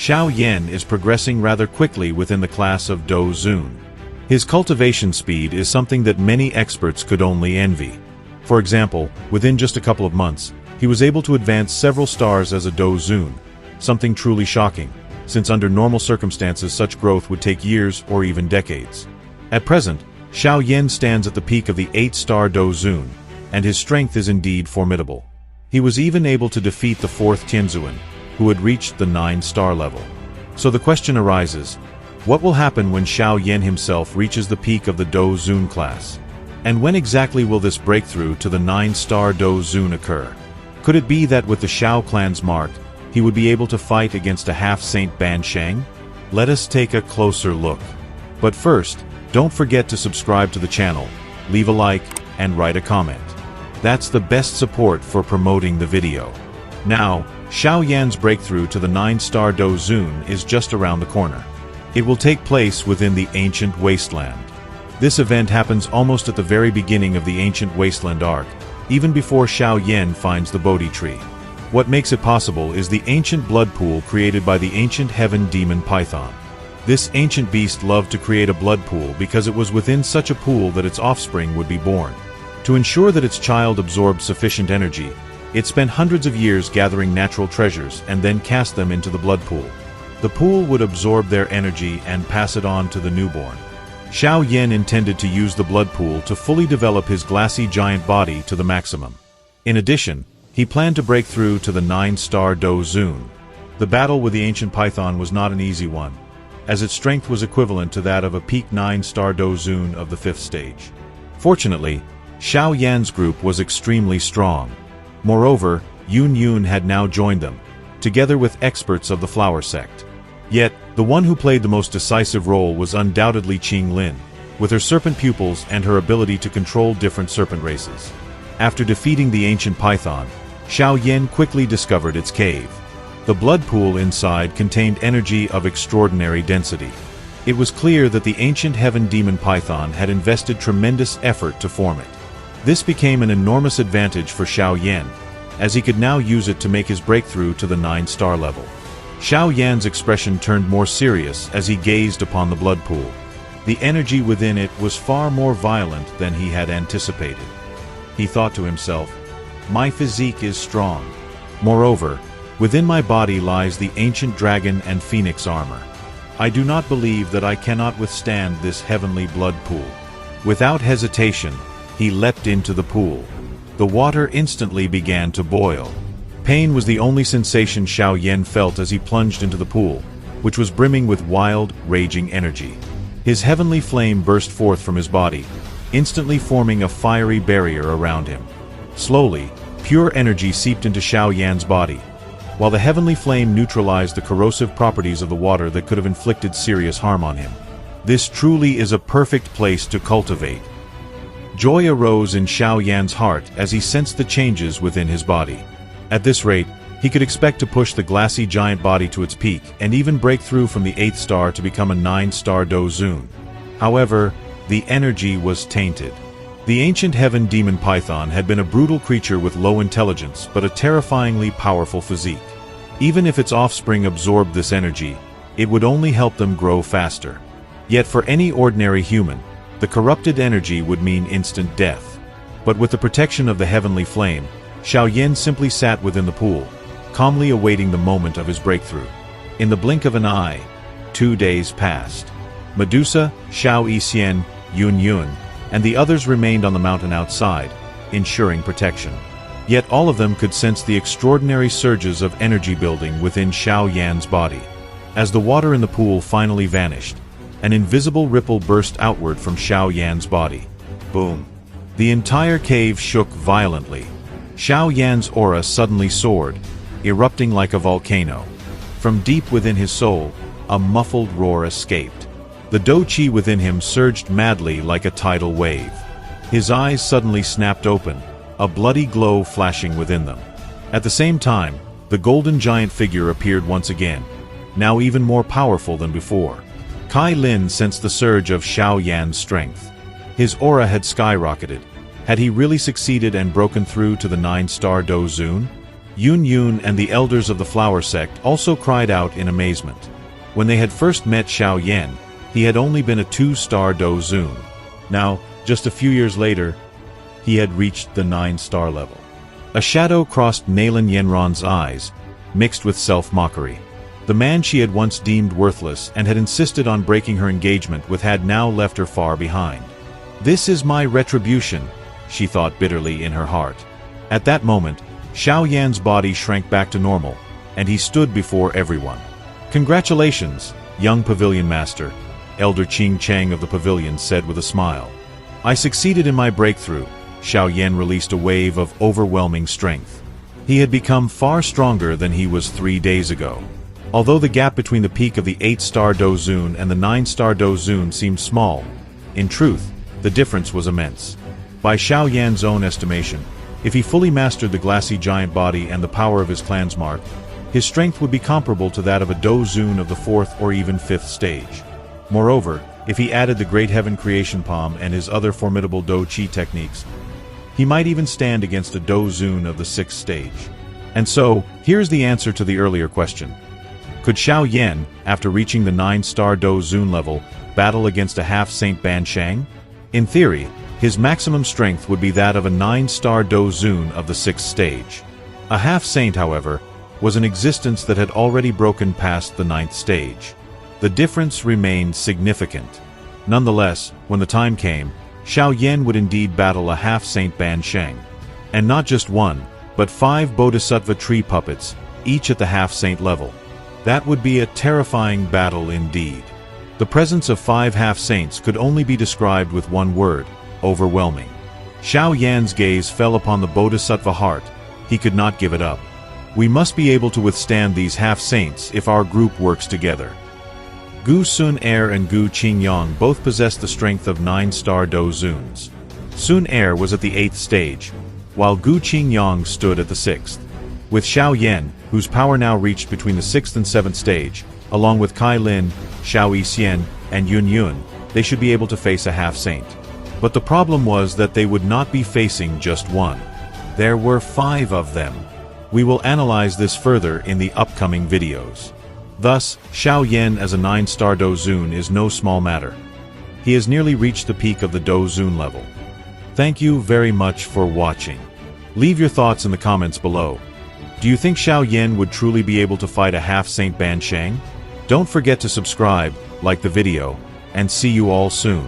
Xiao Yan is progressing rather quickly within the class of ZUN. His cultivation speed is something that many experts could only envy. For example, within just a couple of months, he was able to advance several stars as a ZUN, something truly shocking, since under normal circumstances such growth would take years or even decades. At present, Xiao Yan stands at the peak of the 8-star ZUN, and his strength is indeed formidable. He was even able to defeat the 4th Tianzuan, who had reached the 9-star level. So the question arises, what will happen when Xiao Yan himself reaches the peak of the ZUN class? And when exactly will this breakthrough to the 9-star ZUN occur? Could it be that with the Xiao clan's mark, he would be able to fight against a half-Saint Ban Sheng? Let us take a closer look. But first, don't forget to subscribe to the channel, leave a like, and write a comment. That's the best support for promoting the video. Now, Xiao Yan's breakthrough to the 9-star ZUN is just around the corner. It will take place within the Ancient Wasteland. This event happens almost at the very beginning of the Ancient Wasteland arc, even before Xiao Yan finds the Bodhi tree. What makes it possible is the ancient blood pool created by the ancient heaven demon Python. This ancient beast loved to create a blood pool because it was within such a pool that its offspring would be born. To ensure that its child absorbed sufficient energy, it spent hundreds of years gathering natural treasures and then cast them into the blood pool. The pool would absorb their energy and pass it on to the newborn. Xiao Yan intended to use the blood pool to fully develop his glassy giant body to the maximum. In addition, he planned to break through to the 9-star ZUN. The battle with the ancient python was not an easy one, as its strength was equivalent to that of a peak 9-star ZUN of the 5th stage. Fortunately, Xiao Yan's group was extremely strong. Moreover, Yun had now joined them, together with experts of the flower sect. Yet, the one who played the most decisive role was undoubtedly Qing Lin, with her serpent pupils and her ability to control different serpent races. After defeating the ancient python, Xiao Yan quickly discovered its cave. The blood pool inside contained energy of extraordinary density. It was clear that the ancient heaven demon python had invested tremendous effort to form it. This became an enormous advantage for Xiao Yan, as he could now use it to make his breakthrough to the 9-star level. Xiao Yan's expression turned more serious as he gazed upon the blood pool. The energy within it was far more violent than he had anticipated. He thought to himself, "My physique is strong. Moreover, within my body lies the ancient dragon and phoenix armor. I do not believe that I cannot withstand this heavenly blood pool." Without hesitation, he leapt into the pool. The water instantly began to boil. Pain was the only sensation Xiao Yan felt as he plunged into the pool, which was brimming with wild, raging energy. His heavenly flame burst forth from his body, instantly forming a fiery barrier around him. Slowly, pure energy seeped into Xiao Yan's body, while the heavenly flame neutralized the corrosive properties of the water that could have inflicted serious harm on him. This truly is a perfect place to cultivate. Joy arose in Xiao Yan's heart as he sensed the changes within his body. At this rate, he could expect to push the glassy giant body to its peak and even break through from the 8th star to become a 9-star ZUN. However, the energy was tainted. The ancient heaven demon python had been a brutal creature with low intelligence but a terrifyingly powerful physique. Even if its offspring absorbed this energy, it would only help them grow faster. Yet for any ordinary human, the corrupted energy would mean instant death. But with the protection of the heavenly flame, Xiao Yan simply sat within the pool, calmly awaiting the moment of his breakthrough. In the blink of an eye, 2 days passed. Medusa, Xiao Yixian, Yun, and the others remained on the mountain outside, ensuring protection. Yet all of them could sense the extraordinary surges of energy building within Xiao Yan's body. As the water in the pool finally vanished, an invisible ripple burst outward from Xiao Yan's body. Boom! The entire cave shook violently. Xiao Yan's aura suddenly soared, erupting like a volcano. From deep within his soul, a muffled roar escaped. The Dou Qi within him surged madly like a tidal wave. His eyes suddenly snapped open, a bloody glow flashing within them. At the same time, the golden giant figure appeared once again, now even more powerful than before. Kai Lin sensed the surge of Xiao Yan's strength. His aura had skyrocketed. Had he really succeeded and broken through to the 9-star ZUN? Yun and the elders of the flower sect also cried out in amazement. When they had first met Xiao Yan, he had only been a 2-star DOU. Now, just a few years later, he had reached the 9-star level. A shadow crossed Nalan Yenron's eyes, mixed with self-mockery. The man she had once deemed worthless and had insisted on breaking her engagement with had now left her far behind. "This is my retribution," she thought bitterly in her heart. At that moment, Xiao Yan's body shrank back to normal, and he stood before everyone. "Congratulations, young pavilion master," Elder Qing Chang of the pavilion said with a smile. "I succeeded in my breakthrough." Xiao Yan released a wave of overwhelming strength. He had become far stronger than he was 3 days ago. Although the gap between the peak of the 8-star DOU and the 9-star DOU seemed small, in truth, the difference was immense. By Xiao Yan's own estimation, if he fully mastered the glassy giant body and the power of his clan's mark, his strength would be comparable to that of a DOU of the 4th or even 5th stage. Moreover, if he added the Great Heaven Creation Palm and his other formidable Dou Qi techniques, he might even stand against a DOU of the 6th stage. And so, here's the answer to the earlier question. Could Xiao Yan, after reaching the 9-star DOU level, battle against a half-Saint Ban Shang? In theory, his maximum strength would be that of a 9-star DOU of the 6th stage. A half-Saint, however, was an existence that had already broken past the 9th stage. The difference remained significant. Nonetheless, when the time came, Xiao Yan would indeed battle a half-Saint Ban Shang. And not just one, but 5 Bodhisattva tree puppets, each at the half-Saint level. That would be a terrifying battle indeed. The presence of 5 half-saints could only be described with one word: overwhelming. Xiao Yan's gaze fell upon the Bodhisattva heart. He could not give it up. We must be able to withstand these half-saints if our group works together. Gu Sun Er and Gu Qingyang both possessed the strength of 9-star DOUs. Sun Er was at the 8th stage, while Gu Qingyang stood at the 6th. With Xiao Yan, whose power now reached between the 6th and 7th stage, along with Kai Lin, Xiao Yixian, and Yun, they should be able to face a half-saint. But the problem was that they would not be facing just one. There were 5 of them. We will analyze this further in the upcoming videos. Thus, Xiao Yan as a 9-star DOU is no small matter. He has nearly reached the peak of the DOU level. Thank you very much for watching. Leave your thoughts in the comments below. Do you think Xiao Yan would truly be able to fight a half-Saint Ban Shang? Don't forget to subscribe, like the video, and see you all soon.